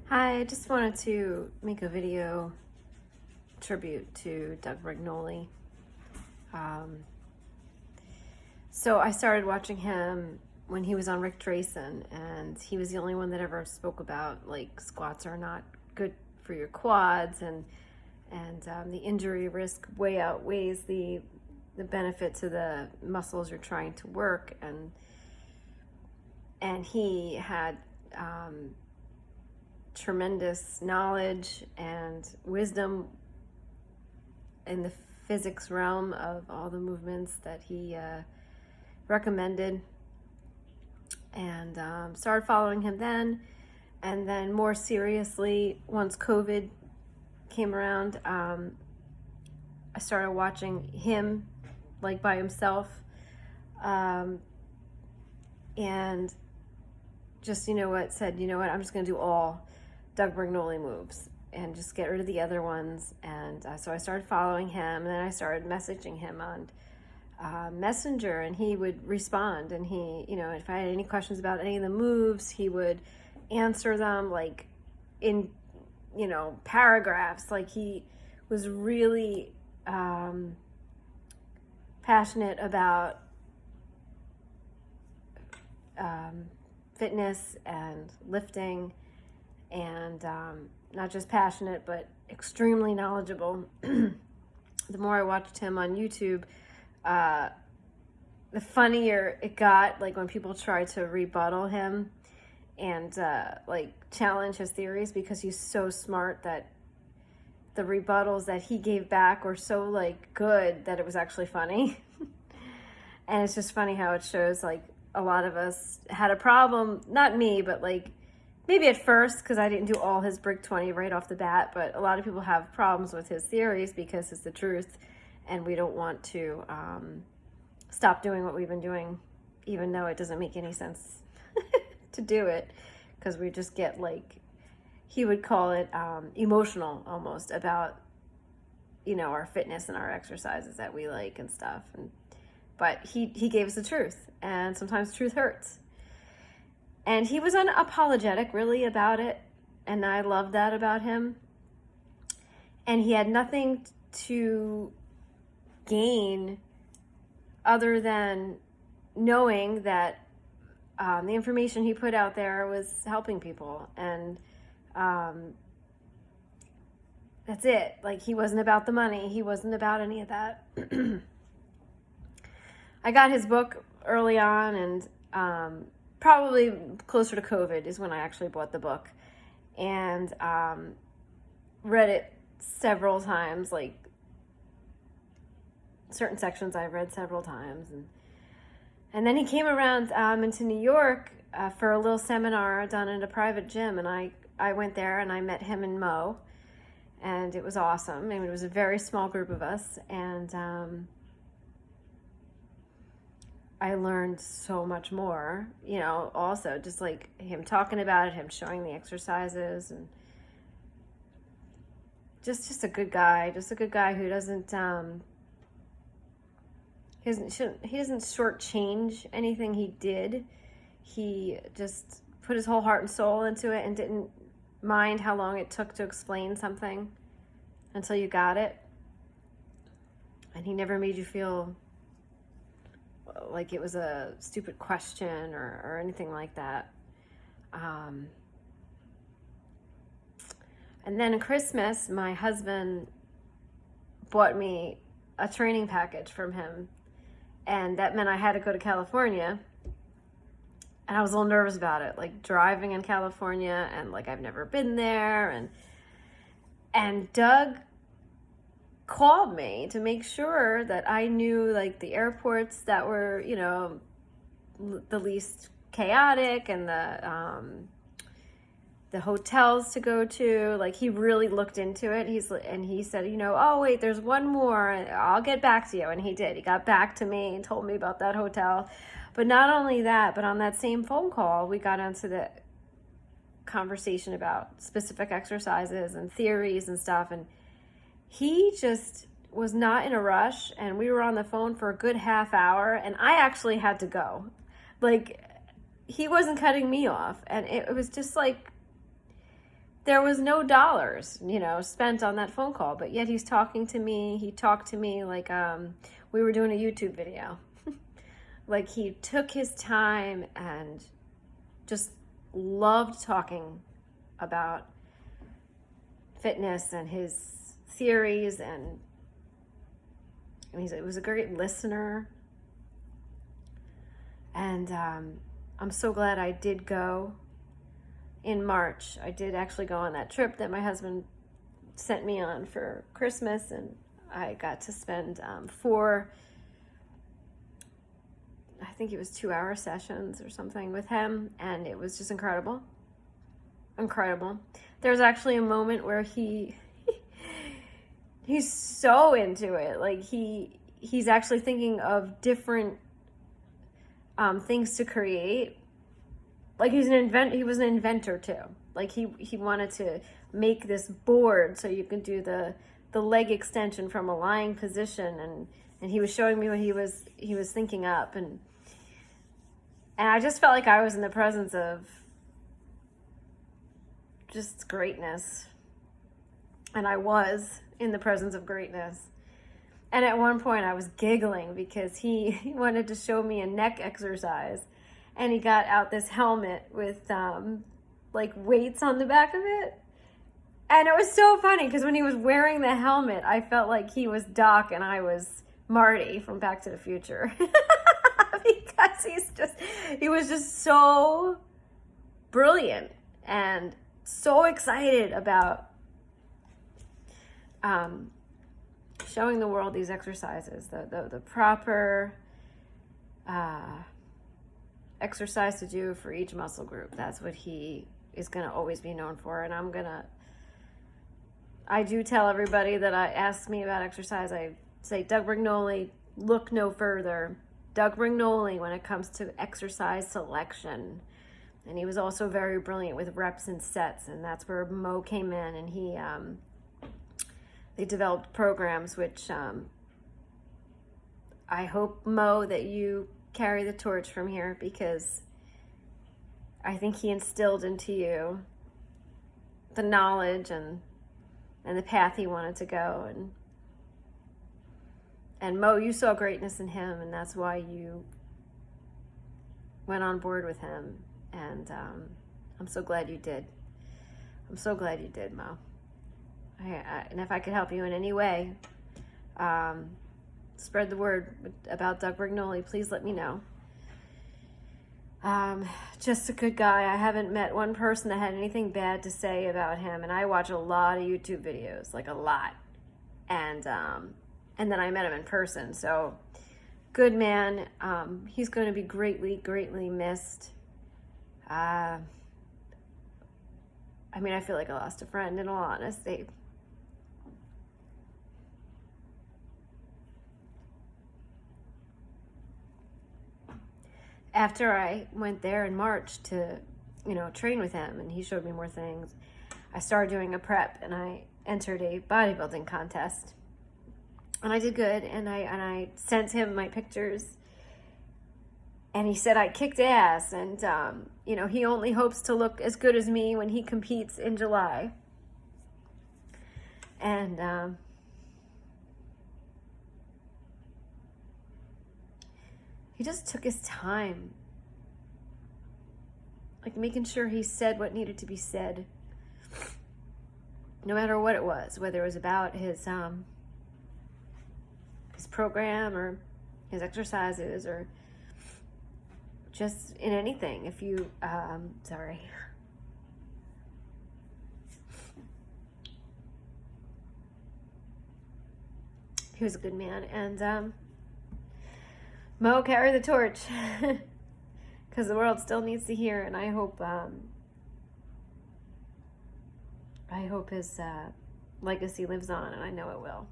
Hi, I just wanted to make a video tribute to Doug Brignole. Um, so I started watching him when he was on Rick Drayson, and he was the only one that ever spoke about like squats are not good for your quads, and the injury risk way outweighs the benefit to the muscles you're trying to work, and he had tremendous knowledge and wisdom in the physics realm of all the movements that he recommended, and started following him then. And then more seriously, once COVID came around, I started watching him like by himself, and just, said, I'm just going to do all Doug Brignole moves and just get rid of the other ones. And so I started following him, and then I started messaging him on Messenger, and he would respond. And he, if I had any questions about any of the moves, he would answer them like in, paragraphs. Like he was really passionate about fitness and lifting, and not just passionate, but extremely knowledgeable. The more I watched him on YouTube, the funnier it got, like when people tried to rebuttal him and like challenge his theories, because he's so smart that the rebuttals that he gave back were so like good that it was actually funny. And it's just funny how it shows like a lot of us had a problem, not me, but like maybe at first, because I didn't do all his Brig 20 right off the bat, but a lot of people have problems with his theories because it's the truth, and we don't want to stop doing what we've been doing, even though it doesn't make any sense to do it, because we just get like, he would call it emotional almost about, our fitness and our exercises that we like and stuff. But he gave us the truth, and sometimes truth hurts. And he was unapologetic really about it, and I love that about him. And he had nothing to gain other than knowing that the information he put out there was helping people, and that's it. Like, he wasn't about the money. He wasn't about any of that. I got his book early on, and probably closer to COVID is when I actually bought the book, and read it several times. Like, certain sections I've read several times, and then he came around into New York for a little seminar done at a private gym, and I went there and I met him and Mo, and it was awesome. I mean, it was a very small group of us, and I learned so much more, also just like him talking about it, him showing the exercises, and just a good guy, who doesn't, he doesn't shortchange anything he did. He just put his whole heart and soul into it and didn't mind how long it took to explain something until you got it. And he never made you feel like it was a stupid question or anything like that. And then at Christmas, my husband bought me a training package from him, and that meant I had to go to California, and I was a little nervous about it, like driving in California, and like I've never been there, and Doug called me to make sure that I knew like the airports that were, the least chaotic, and the hotels to go to. Like, he really looked into it. He said, oh wait, there's one more, I'll get back to you. And he did. He got back to me and told me about that hotel. But not only that, but on that same phone call, we got into the conversation about specific exercises and theories and stuff, and he just was not in a rush, and we were on the phone for a good half hour, and I actually had to go. Like, he wasn't cutting me off, and it was just like there was no dollars, spent on that phone call, but yet he's talking to me. He talked to me like we were doing a YouTube video. Like, he took his time and just loved talking about fitness and his theories, and he was a great listener. And I'm so glad I did go in March. I did actually go on that trip that my husband sent me on for Christmas, and I got to spend 4, I think it was 2-hour sessions or something with him, and it was just incredible. Incredible. There's actually a moment where he's so into it. Like, he's actually thinking of different things to create. Like, he was an inventor too. Like, he wanted to make this board so you can do the leg extension from a lying position, and he was showing me what he was thinking up, and I just felt like I was in the presence of just greatness. And I was in the presence of greatness. And at one point I was giggling because he wanted to show me a neck exercise, and he got out this helmet with like weights on the back of it. And it was so funny because when he was wearing the helmet, I felt like he was Doc and I was Marty from Back to the Future. Because he was just so brilliant and so excited about showing the world these exercises, the proper exercise to do for each muscle group. That's what he is going to always be known for. And I do tell everybody that asks me about exercise, I say, Doug Brignole, look no further. Doug Brignole when it comes to exercise selection. And he was also very brilliant with reps and sets, and that's where Mo came in, and they developed programs which I hope, Mo, that you carry the torch from here, because I think he instilled into you the knowledge and the path he wanted to go, and Mo, you saw greatness in him, and that's why you went on board with him. And I'm so glad you did. I'm so glad you did, Mo. And if I could help you in any way, spread the word about Doug Brignole, please let me know. Just a good guy. I haven't met one person that had anything bad to say about him, and I watch a lot of YouTube videos, like a lot. And then I met him in person, so good man. He's going to be greatly, greatly missed. I feel like I lost a friend, in all honesty. After I went there in March to, train with him, and he showed me more things, I started doing a prep, and I entered a bodybuilding contest. And I did good, and I sent him my pictures, and he said I kicked ass, and he only hopes to look as good as me when he competes in July. And he just took his time, like making sure he said what needed to be said, no matter what it was, whether it was about his program or his exercises or just in anything. If you sorry, he was a good man. And Mo, carry the torch, because the world still needs to hear. And I hope his legacy lives on, and I know it will.